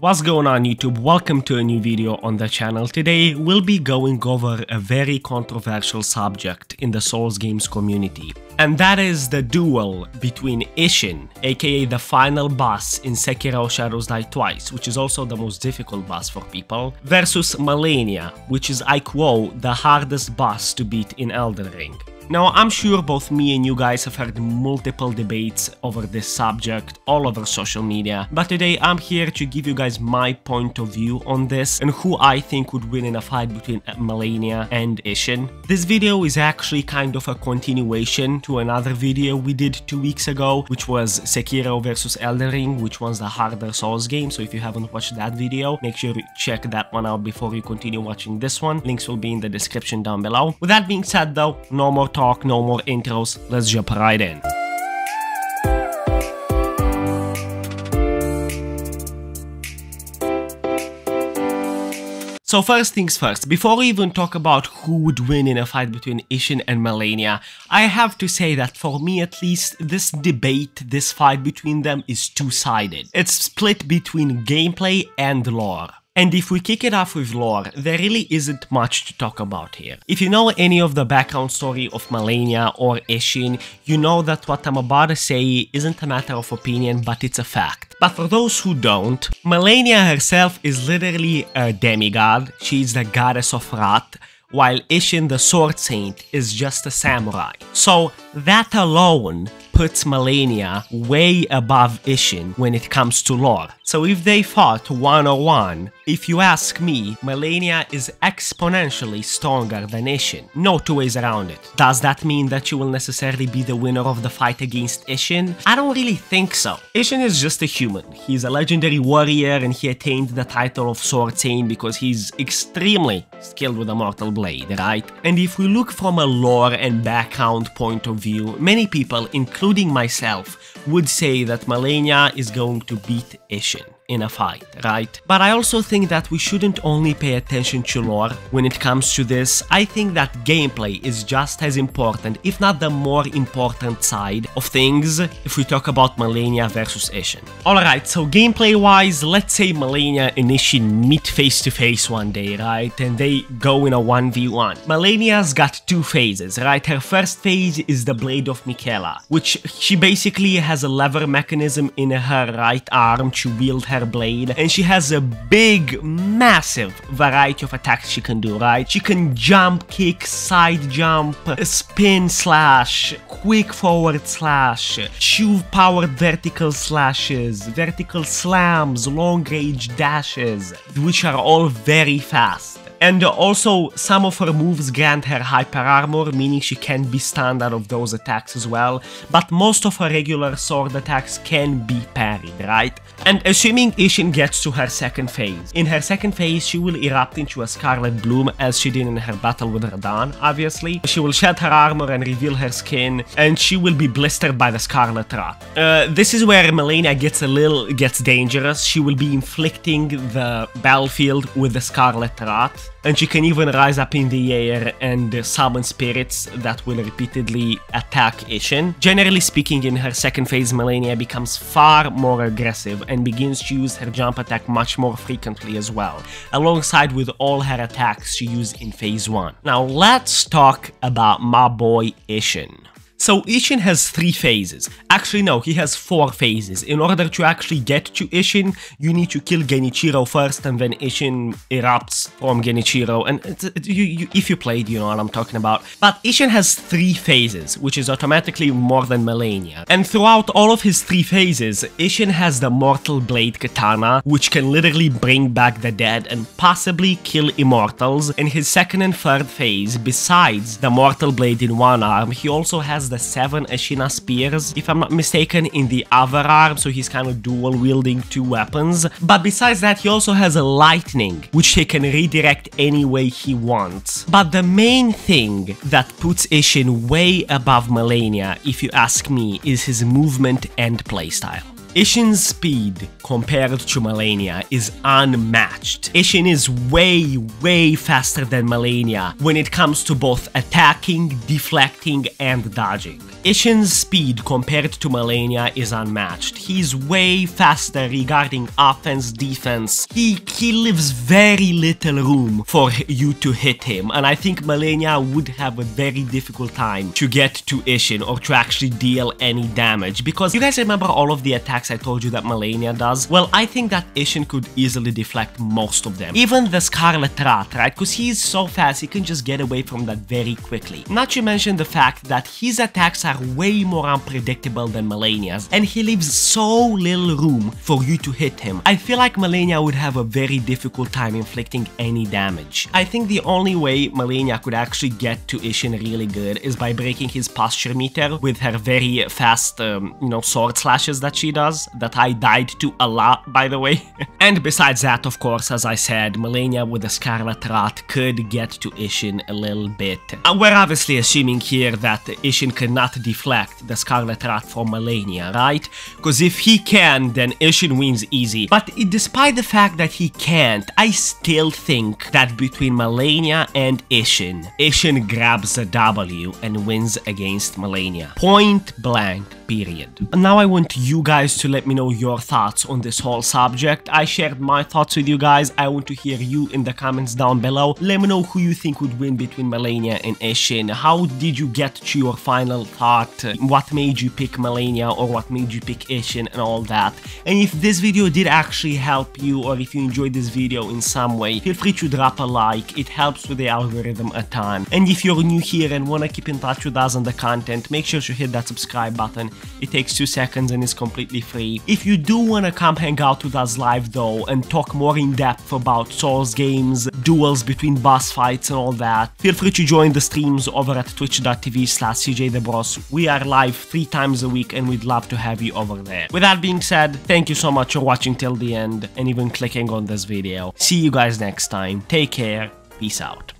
What's going on YouTube? Welcome to a new video on the channel. Today we'll be going over a very controversial subject in the Souls games community. And that is the duel between Isshin, aka the final boss in Sekiro Shadows Die Twice, which is also the most difficult boss for people, versus Malenia, which is, I quote, the hardest boss to beat in Elden Ring. Now, I'm sure both me and you guys have heard multiple debates over this subject all over social media, but today I'm here to give you guys my point of view on this and who I think would win in a fight between Malenia and Isshin. This video is actually kind of a continuation to another video we did 2 weeks ago, which was Sekiro vs Elden Ring, which was the harder Souls game, so if you haven't watched that video, make sure you check that one out before you continue watching this one. Links will be in the description down below. With that being said though, no more talk, no more intros, let's jump right in. So first things first, before we even talk about who would win in a fight between Isshin and Malenia, I have to say that for me at least, this debate, this fight between them is two-sided. It's split between gameplay and lore. And if we kick it off with lore, there really isn't much to talk about here. If you know any of the background story of Malenia or Isshin, you know that what I'm about to say isn't a matter of opinion, but it's a fact. But for those who don't, Malenia herself is literally a demigod. She's the goddess of wrath, while Isshin the Sword Saint is just a samurai. So that alone puts Malenia way above Isshin when it comes to lore. So if they fought 1-on-1, if you ask me, Malenia is exponentially stronger than Isshin. No two ways around it. Does that mean that she will necessarily be the winner of the fight against Isshin? I don't really think so. Isshin is just a human. He's a legendary warrior and he attained the title of Sword Saint because he's extremely skilled with a mortal blade, right? And if we look from a lore and background point of view, many people, including myself, would say that Malenia is going to beat Isshin in a fight, right? But I also think that we shouldn't only pay attention to lore when it comes to this. I think that gameplay is just as important, if not the more important side of things, if we talk about Malenia versus Isshin. Alright, so gameplay wise, let's say Malenia and Isshin meet face to face one day, right? And they go in a 1v1. Malenia's got two phases, right? Her first phase is the Blade of Miquella, which she basically has a lever mechanism in her right arm to wield her blade, and she has a big, massive variety of attacks she can do, right? She can jump, kick, side jump, spin slash, quick forward slash, shove powered vertical slashes, vertical slams, long range dashes, which are all very fast. And also, some of her moves grant her hyper armor, meaning she can be stunned out of those attacks as well, but most of her regular sword attacks can be parried, right? And assuming Isshin gets to her second phase, in her second phase she will erupt into a scarlet bloom as she did in her battle with Radahn, obviously. She will shed her armor and reveal her skin, and she will be blistered by the scarlet rot. This is where Malenia gets dangerous. She will be inflicting the battlefield with the scarlet rot, and she can even rise up in the air and summon spirits that will repeatedly attack Isshin. Generally speaking, in her second phase, Malenia becomes far more aggressive and begins to use her jump attack much more frequently as well, alongside with all her attacks she used in phase 1. Now let's talk about my boy Isshin. So Isshin has 3 phases. Actually no, he has 4 phases. In order to actually get to Isshin, you need to kill Genichiro first, and then Isshin erupts from Genichiro, and if you played, you know what I'm talking about. But Isshin has 3 phases, which is automatically more than Malenia. And throughout all of his 3 phases, Isshin has the Mortal Blade Katana, which can literally bring back the dead and possibly kill immortals. In his second and third phase, besides the Mortal Blade in one arm, he also has the 7 Ashina spears, if I'm not mistaken, in the other arm, so he's kind of dual wielding 2 weapons. But besides that, he also has a lightning, which he can redirect any way he wants. But the main thing that puts Isshin way above Malenia, if you ask me, is his movement and playstyle. Isshin's speed compared to Malenia is unmatched. Isshin is way faster than Malenia when it comes to both attacking, deflecting, and dodging. Isshin's speed compared to Malenia is unmatched. He's way faster regarding offense, defense. He leaves very little room for you to hit him, and I think Malenia would have a very difficult time to get to Isshin or to actually deal any damage, because you guys remember all of the attacks I told you that Malenia does? Well, I think that Isshin could easily deflect most of them. Even the Scarlet Rat, right? Because he's so fast, he can just get away from that very quickly. Not to mention the fact that his attacks are way more unpredictable than Malenia's, and he leaves so little room for you to hit him. I feel like Malenia would have a very difficult time inflicting any damage. I think the only way Malenia could actually get to Isshin really good is by breaking his posture meter with her very fast, sword slashes that she does, that I died to a lot, by the way. And besides that, of course, as I said, Malenia with the Scarlet Rat could get to Isshin a little bit. We're obviously assuming here that Isshin cannot deflect the Scarlet Rat from Malenia, right? Because if he can, then Isshin wins easy. But despite the fact that he can't, I still think that between Malenia and Isshin, Isshin grabs a W and wins against Malenia. Point blank. Period. And now I want you guys to let me know your thoughts on this whole subject. I shared my thoughts with you guys. I want to hear you in the comments down below. Let me know who you think would win between Malenia and Isshin. How did you get to your final thought? What made you pick Malenia or what made you pick Isshin and all that? And if this video did actually help you, or if you enjoyed this video in some way, feel free to drop a like. It helps with the algorithm a ton. And if you're new here and want to keep in touch with us on the content, make sure to hit that subscribe button. It takes 2 seconds and is completely free. If you do want to come hang out with us live though and talk more in depth about Souls games, duels between boss fights and all that, feel free to join the streams over at twitch.tv/CJTheBross. We are live 3 times a week and we'd love to have you over there. With that being said, thank you so much for watching till the end and even clicking on this video. See you guys next time. Take care. Peace out.